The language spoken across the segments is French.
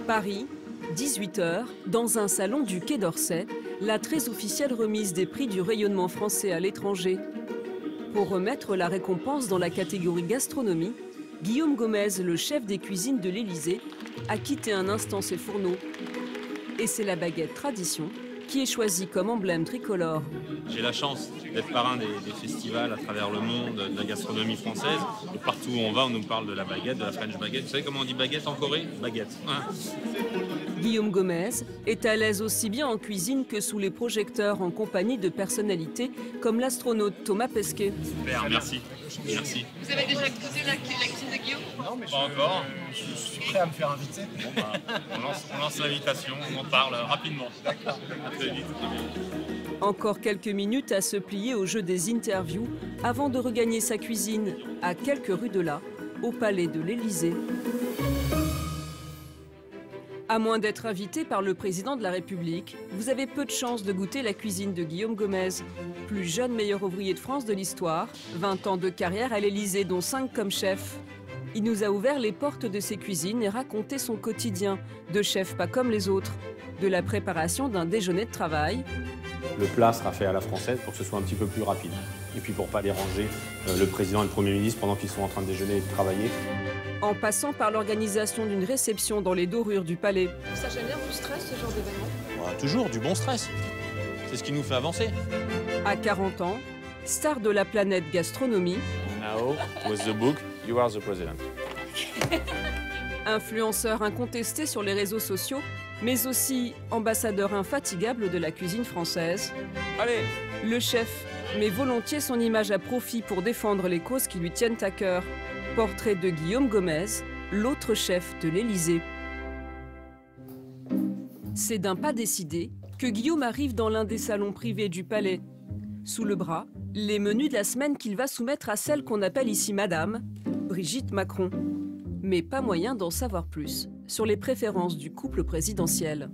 Paris, 18 h, dans un salon du Quai d'Orsay, la très officielle remise des prix du rayonnement français à l'étranger. Pour remettre la récompense dans la catégorie gastronomie, Guillaume Gomez, le chef des cuisines de l'Élysée, a quitté un instant ses fourneaux. Et c'est la baguette tradition qui est choisie comme emblème tricolore. J'ai la chance d'être parrain des festivals à travers le monde, de la gastronomie française. Et partout où on va, on nous parle de la baguette, de la French baguette. Vous savez comment on dit baguette en Corée? Baguette. Hein. Guillaume Gomez est à l'aise aussi bien en cuisine que sous les projecteurs en compagnie de personnalités comme l'astronaute Thomas Pesquet. Super, merci. Merci. Vous avez déjà goûté la cuisine de Guillaume? Non, mais pas encore. Je suis prêt à me faire inviter. Bon, bah, on lance l'invitation, on en parle rapidement. D'accord. À très vite. Encore quelques minutes à se plier au jeu des interviews avant de regagner sa cuisine, à quelques rues de là, au palais de l'Élysée. À moins d'être invité par le président de la République, vous avez peu de chances de goûter la cuisine de Guillaume Gomez. Plus jeune meilleur ouvrier de France de l'histoire, 20 ans de carrière à l'Élysée, dont 5 comme chef. Il nous a ouvert les portes de ses cuisines et raconté son quotidien, de chef pas comme les autres. De la préparation d'un déjeuner de travail. Le plat sera fait à la française pour que ce soit un petit peu plus rapide. Et puis pour ne pas déranger le président et le Premier ministre pendant qu'ils sont en train de déjeuner et de travailler. En passant par l'organisation d'une réception dans les dorures du palais. Ça génère du stress, ce genre d'événement? Ouais, toujours du bon stress. C'est ce qui nous fait avancer. À 40 ans, star de la planète gastronomie. Now, with the book, you are the president. Influenceur incontesté sur les réseaux sociaux, mais aussi ambassadeur infatigable de la cuisine française. Allez! Le chef met volontiers son image à profit pour défendre les causes qui lui tiennent à cœur. Portrait de Guillaume Gomez, l'autre chef de l'Élysée. C'est d'un pas décidé que Guillaume arrive dans l'un des salons privés du palais. Sous le bras, les menus de la semaine qu'il va soumettre à celle qu'on appelle ici Madame, Brigitte Macron. Mais pas moyen d'en savoir plus sur les préférences du couple présidentiel.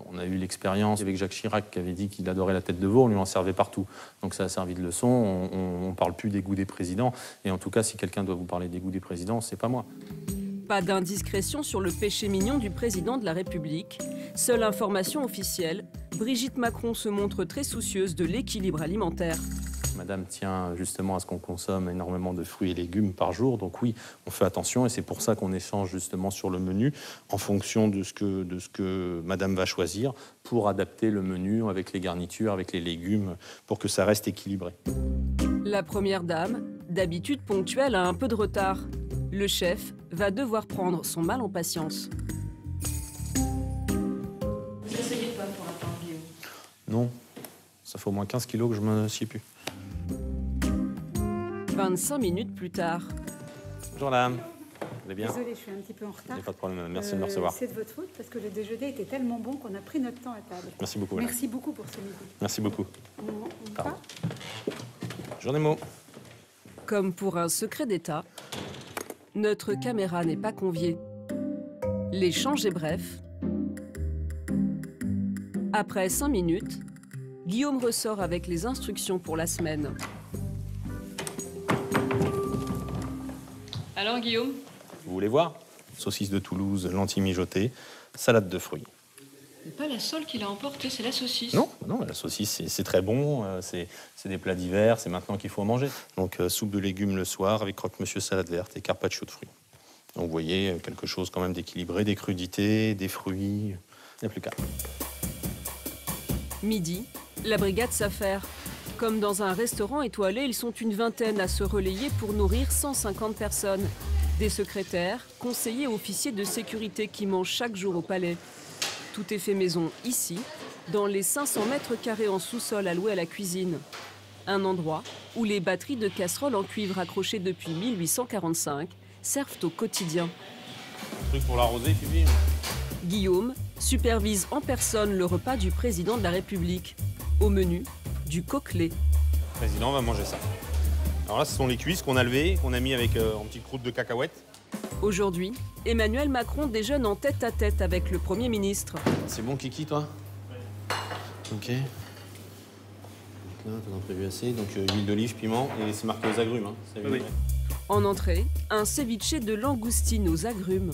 On a eu l'expérience avec Jacques Chirac qui avait dit qu'il adorait la tête de veau, on lui en servait partout. Donc ça a servi de leçon, on ne parle plus des goûts des présidents. Et en tout cas, si quelqu'un doit vous parler des goûts des présidents, c'est pas moi. Pas d'indiscrétion sur le péché mignon du président de la République. Seule information officielle, Brigitte Macron se montre très soucieuse de l'équilibre alimentaire. Madame tient justement à ce qu'on consomme énormément de fruits et légumes par jour. Donc oui, on fait attention et c'est pour ça qu'on échange justement sur le menu en fonction de ce que Madame va choisir pour adapter le menu avec les garnitures, avec les légumes, pour que ça reste équilibré. La première dame, d'habitude ponctuelle, a un peu de retard. Le chef va devoir prendre son mal en patience. Vous n'essayez pas pour attendre Guillaume? Non, ça fait au moins 15 kilos que je ne me sied plus. 25 minutes plus tard. Bonjour dame, vous allez bien? Désolée, je suis un petit peu en retard. Il n'y a pas de problème, merci de me recevoir. C'est de votre faute parce que le déjeuner était tellement bon qu'on a pris notre temps à table. Merci beaucoup. Madame. Merci beaucoup pour ce midi. Merci beaucoup. On Pardon. part. Bonjour Nemo. Comme pour un secret d'État, notre caméra n'est pas conviée. L'échange est bref. Après 5 minutes, Guillaume ressort avec les instructions pour la semaine. Alors, Guillaume? Vous voulez voir? Saucisse de Toulouse, lentilles mijotées, salade de fruits. C'est pas la seule qui l'a emporté, c'est la saucisse. Non, non, la saucisse, c'est très bon. C'est des plats d'hiver, c'est maintenant qu'il faut en manger. Donc, soupe de légumes le soir avec croque-monsieur salade verte et carpaccio de fruits. Donc, vous voyez, quelque chose quand même d'équilibré, des crudités, des fruits. Il n'y a plus qu'à. Midi, la brigade s'affaire. Comme dans un restaurant étoilé, ils sont une vingtaine à se relayer pour nourrir 150 personnes. Des secrétaires, conseillers, officiers de sécurité qui mangent chaque jour au palais. Tout est fait maison ici, dans les 500 mètres carrés en sous-sol alloués à la cuisine. Un endroit où les batteries de casseroles en cuivre accrochées depuis 1845 servent au quotidien. Truc pour l'arroser, Phoebe. Guillaume supervise en personne le repas du président de la République. Au menu, du coquelet. Le président va manger ça. Alors là, ce sont les cuisses qu'on a levées, qu'on a mis avec en petite croûte de cacahuètes. Aujourd'hui, Emmanuel Macron déjeune en tête-à-tête avec le Premier ministre. C'est bon, Kiki, toi? Ok. Là, t'en as prévu assez. Donc, huile d'olive, piment, et c'est marqué aux agrumes. Hein. En entrée, un ceviche de langoustine aux agrumes.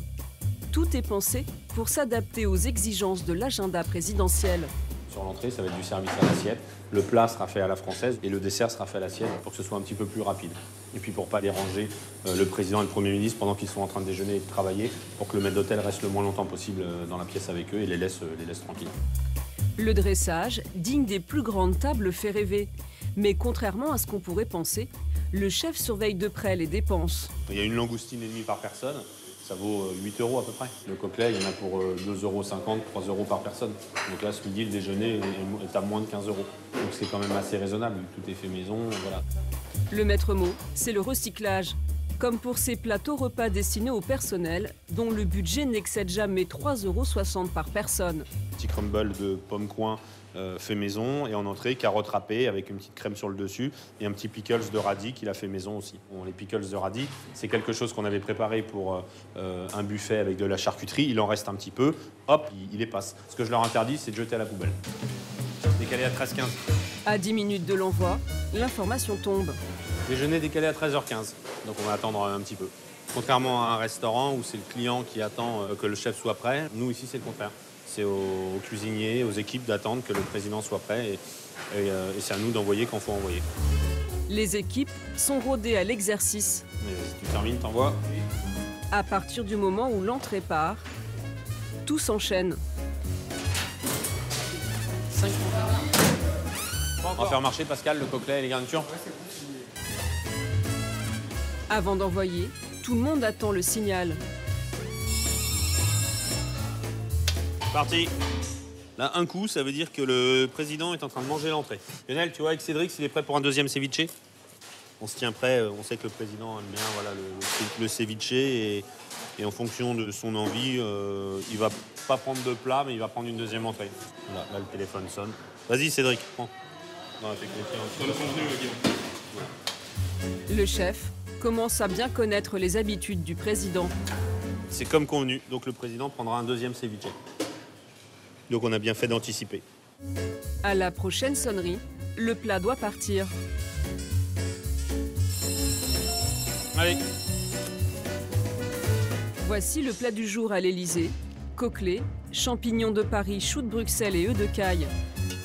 Tout est pensé pour s'adapter aux exigences de l'agenda présidentiel. Sur l'entrée, ça va être du service à l'assiette. Le plat sera fait à la française et le dessert sera fait à l'assiette pour que ce soit un petit peu plus rapide. Et puis pour ne pas déranger le président et le Premier ministre pendant qu'ils sont en train de déjeuner et de travailler, pour que le maître d'hôtel reste le moins longtemps possible dans la pièce avec eux et les laisse tranquilles. Le dressage, digne des plus grandes tables, fait rêver. Mais contrairement à ce qu'on pourrait penser, le chef surveille de près les dépenses. Il y a une langoustine et demie par personne. Ça vaut 8 € à peu près. Le coquelet, il y en a pour 2,50 €, 3 € par personne. Donc là, ce midi, le déjeuner est à moins de 15 €. Donc c'est quand même assez raisonnable, tout est fait maison, voilà. Le maître mot, c'est le recyclage. Comme pour ces plateaux repas destinés au personnel, dont le budget n'excède jamais 3,60 € par personne. Petit crumble de pommes coin fait maison et en entrée, carottes râpées avec une petite crème sur le dessus et un petit pickles de radis qu'il a fait maison aussi. Bon, les pickles de radis, c'est quelque chose qu'on avait préparé pour un buffet avec de la charcuterie. Il en reste un petit peu, hop, il les passe. Ce que je leur interdis, c'est de jeter à la poubelle. Décalé à 13h15. À 10 minutes de l'envoi, l'information tombe. Déjeuner décalé à 13h15, donc on va attendre un petit peu. Contrairement à un restaurant où c'est le client qui attend que le chef soit prêt, nous ici c'est le contraire. C'est aux cuisiniers, aux équipes d'attendre que le président soit prêt et c'est à nous d'envoyer quand il faut envoyer. Les équipes sont rodées à l'exercice. Mais si tu termines, t'envoies. À partir du moment où l'entrée part, tout s'enchaîne. On va faire marcher Pascal, le coquelet et les garnitures. Avant d'envoyer, tout le monde attend le signal. Parti. Là, un coup, ça veut dire que le président est en train de manger l'entrée. Lionel, tu vois, avec Cédric, s'il est prêt pour un deuxième ceviche, on se tient prêt. On sait que le président aime bien voilà, le ceviche et en fonction de son envie, il va pas prendre de plat, mais il va prendre une deuxième entrée. Là, le téléphone sonne. Vas-y, Cédric, prends. Non, le chef commence à bien connaître les habitudes du président. C'est comme convenu, donc le président prendra un deuxième ceviche. Donc on a bien fait d'anticiper. À la prochaine sonnerie, le plat doit partir. Allez. Voici le plat du jour à l'Élysée. Coquelets, champignons de Paris, choux de Bruxelles et œufs de caille.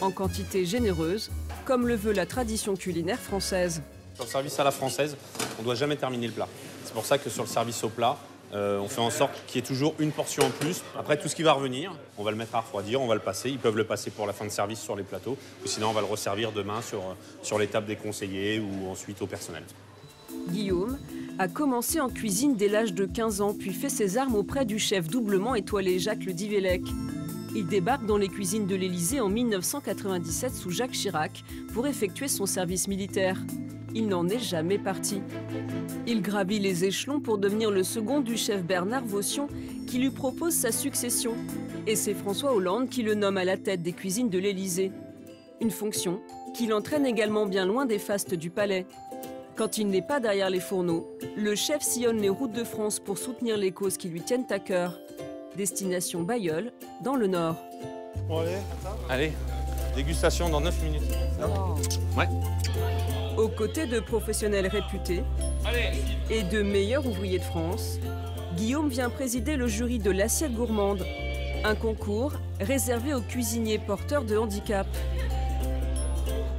En quantité généreuse, comme le veut la tradition culinaire française. Sur le service à la française, on ne doit jamais terminer le plat. C'est pour ça que sur le service au plat, on fait en sorte qu'il y ait toujours une portion en plus. Après, tout ce qui va revenir, on va le mettre à refroidir, on va le passer. Ils peuvent le passer pour la fin de service sur les plateaux. Ou sinon, on va le resservir demain sur les tables des conseillers ou ensuite au personnel. Guillaume a commencé en cuisine dès l'âge de 15 ans, puis fait ses armes auprès du chef doublement étoilé Jacques Le Divellec. Il débarque dans les cuisines de l'Élysée en 1997 sous Jacques Chirac pour effectuer son service militaire. Il n'en est jamais parti. Il gravit les échelons pour devenir le second du chef Bernard Vaution qui lui propose sa succession. Et c'est François Hollande qui le nomme à la tête des cuisines de l'Élysée. Une fonction qui l'entraîne également bien loin des fastes du palais. Quand il n'est pas derrière les fourneaux, le chef sillonne les routes de France pour soutenir les causes qui lui tiennent à cœur. Destination Bailleul, dans le Nord. Bon, Allez, dégustation dans 9 minutes. Ouais. Aux côtés de professionnels réputés et de meilleurs ouvriers de France, Guillaume vient présider le jury de l'Assiette Gourmande, un concours réservé aux cuisiniers porteurs de handicap.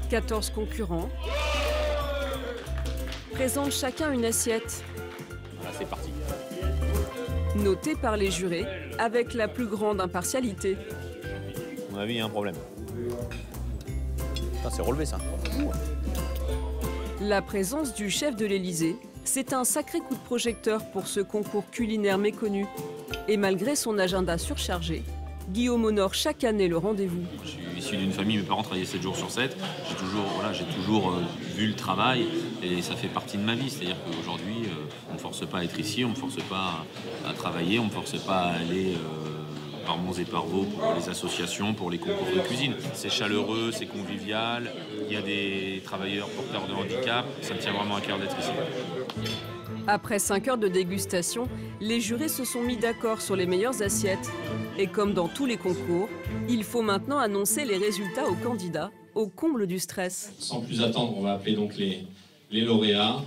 14 concurrents présentent chacun une assiette. Voilà, c'est parti. Notée par les jurés avec la plus grande impartialité. À mon avis, il y a un problème. C'est relevé, ça. La présence du chef de l'Élysée, c'est un sacré coup de projecteur pour ce concours culinaire méconnu. Et malgré son agenda surchargé, Guillaume honore chaque année le rendez-vous. Je suis issu d'une famille, mes parents travaillaient 7 jours sur 7. J'ai toujours vu le travail et ça fait partie de ma vie. C'est-à-dire qu'aujourd'hui, on ne me force pas à être ici, on ne me force pas à travailler, on ne me force pas à aller par Monts et par Vaux pour les associations, pour les concours de cuisine. C'est chaleureux, c'est convivial, il y a des travailleurs porteurs de handicap, ça me tient vraiment à cœur d'être ici. Après 5 heures de dégustation, les jurés se sont mis d'accord sur les meilleures assiettes. Et comme dans tous les concours, il faut maintenant annoncer les résultats aux candidats, au comble du stress. Sans plus attendre, on va appeler donc les lauréats.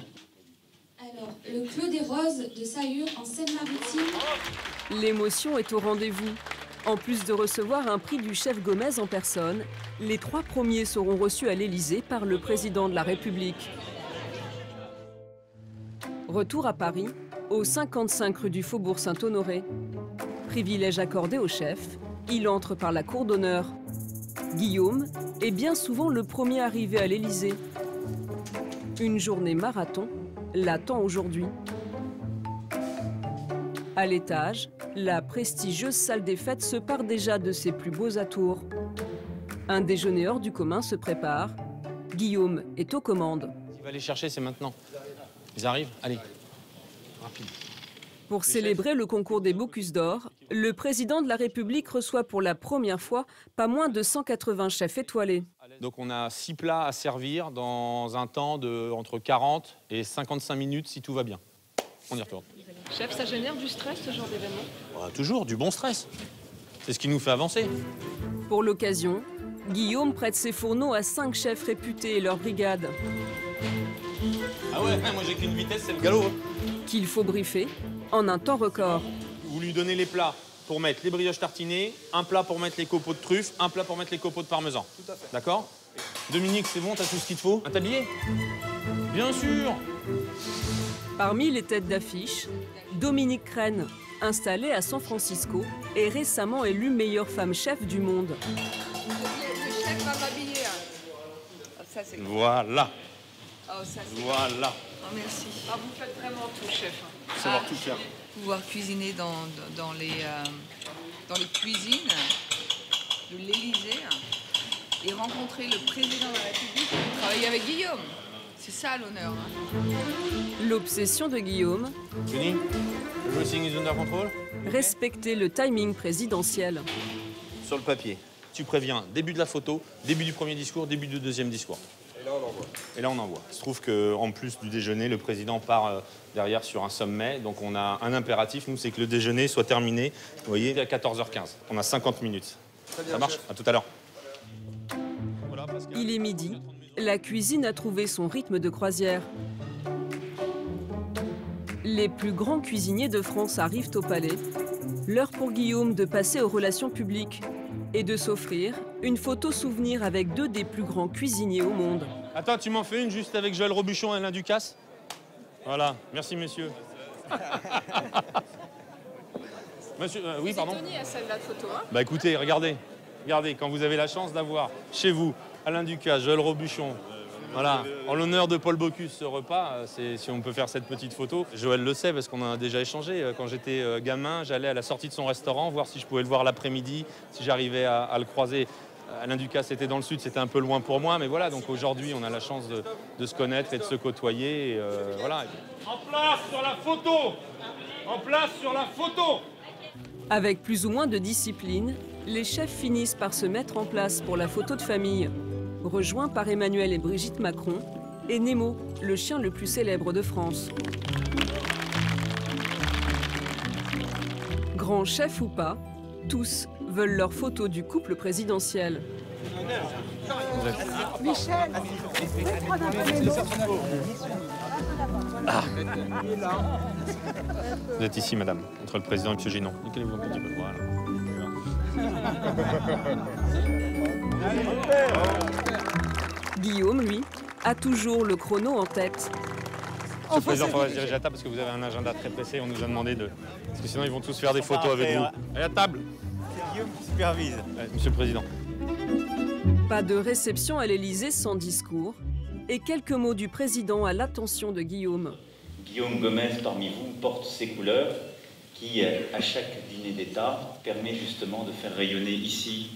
Alors, le Clos des Roses de Sahure en Seine-Maritime. L'émotion est au rendez-vous. En plus de recevoir un prix du chef Gomez en personne, les 3 premiers seront reçus à l'Élysée par le président de la République. Retour à Paris, au 55 rue du Faubourg Saint-Honoré. Privilège accordé au chef, il entre par la cour d'honneur. Guillaume est bien souvent le premier arrivé à l'Élysée. Une journée marathon l'attend aujourd'hui. À l'étage, la prestigieuse salle des fêtes se pare déjà de ses plus beaux atours. Un déjeuner hors du commun se prépare. Guillaume est aux commandes. Il va les chercher, c'est maintenant. Ils arrivent? Allez, rapide. Pour célébrer le concours des Bocuse d'Or, le président de la République reçoit pour la première fois pas moins de 180 chefs étoilés. Donc on a 6 plats à servir dans un temps de entre 40 et 55 minutes si tout va bien. On y retourne. Chef, ça génère du stress ce genre d'événement? Toujours du bon stress. C'est ce qui nous fait avancer. Pour l'occasion, Guillaume prête ses fourneaux à 5 chefs réputés et leur brigade. Ah ouais, moi j'ai qu'une vitesse, c'est le galop. Qu'il faut briefer en un temps record. Vous lui donnez les plats pour mettre les brioches tartinées, un plat pour mettre les copeaux de truffes, un plat pour mettre les copeaux de parmesan. Tout à fait. D'accord? Dominique, c'est bon, t'as tout ce qu'il te faut? Un tablier? Bien sûr. Parmi les têtes d'affiche, Dominique Crène, installée à San Francisco, est récemment élue meilleure femme chef du monde. Le chef va m'habiller. Ça, c'est... Voilà. Oh, ça, c'est... Voilà. Oh, merci. Ah, vous faites vraiment tout, chef. Savoir tout faire. Pouvoir cuisiner dans les cuisines de l'Élysée et rencontrer le président de la République et travailler avec Guillaume. C'est ça l'honneur. L'obsession de Guillaume, Fini? Everything is under control? respecter le timing présidentiel. Sur le papier, tu préviens début de la photo, début du premier discours, début du deuxième discours. Et là, on envoie. Et là, on envoie. Il se trouve qu'en plus du déjeuner, le président part derrière sur un sommet. Donc, on a un impératif, nous, c'est que le déjeuner soit terminé, vous voyez, à 14h15. On a 50 minutes. Ça marche? À tout à l'heure. Il est midi. La cuisine a trouvé son rythme de croisière. Les plus grands cuisiniers de France arrivent au palais. L'heure pour Guillaume de passer aux relations publiques et de s'offrir une photo souvenir avec 2 des plus grands cuisiniers au monde. Attends, tu m'en fais une juste avec Joël Robuchon et Alain Ducasse? Voilà, merci messieurs. Monsieur, oui, pardon. Tony à celle-là de photo, hein? Bah écoutez, regardez, quand vous avez la chance d'avoir chez vous Alain Ducasse, Joël Robuchon, voilà, en l'honneur de Paul Bocuse, ce repas, si on peut faire cette petite photo. Joël le sait parce qu'on en a déjà échangé. Quand j'étais gamin, j'allais à la sortie de son restaurant voir si je pouvais le voir l'après-midi, si j'arrivais à le croiser. Alain Ducasse était dans le sud, c'était un peu loin pour moi, mais voilà, donc aujourd'hui, on a la chance de se connaître et de se côtoyer. Et, voilà. En place sur la photo! En place sur la photo! Avec plus ou moins de discipline, les chefs finissent par se mettre en place pour la photo de famille. Rejoint par Emmanuel et Brigitte Macron, et Nemo, le chien le plus célèbre de France. Grand chef ou pas, tous veulent leur photo du couple présidentiel. Michel, prendre un peu les Vous êtes ici, madame, entre le président et M. Génon. Décalez-vous un petit peu. Voilà. Guillaume, lui, a toujours le chrono en tête. Monsieur le président, il faudra se diriger à table parce que vous avez un agenda très pressé. On nous a demandé de... Parce que sinon, ils vont tous faire des photos avec vous. Allez, à table. C'est Guillaume qui supervise. Monsieur le président. Pas de réception à l'Élysée sans discours. Et quelques mots du président à l'attention de Guillaume. Guillaume Gomez, parmi vous, porte ces couleurs qui, à chaque dîner d'État, permet justement de faire rayonner ici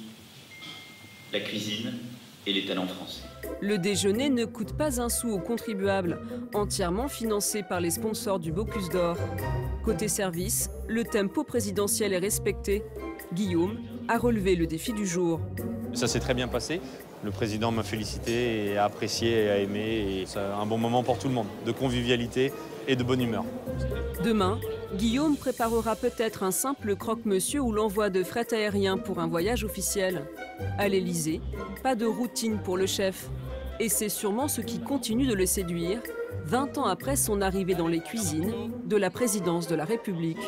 la cuisine et les talents français. Le déjeuner ne coûte pas un sou aux contribuables, entièrement financé par les sponsors du Bocuse d'Or. Côté service, le tempo présidentiel est respecté. Guillaume a relevé le défi du jour. Ça s'est très bien passé. Le président m'a félicité et a apprécié et a aimé. Et c'est un bon moment pour tout le monde, de convivialité et de bonne humeur. Demain, Guillaume préparera peut-être un simple croque-monsieur ou l'envoi de fret aérien pour un voyage officiel. À l'Élysée, pas de routine pour le chef. Et c'est sûrement ce qui continue de le séduire, 20 ans après son arrivée dans les cuisines de la présidence de la République.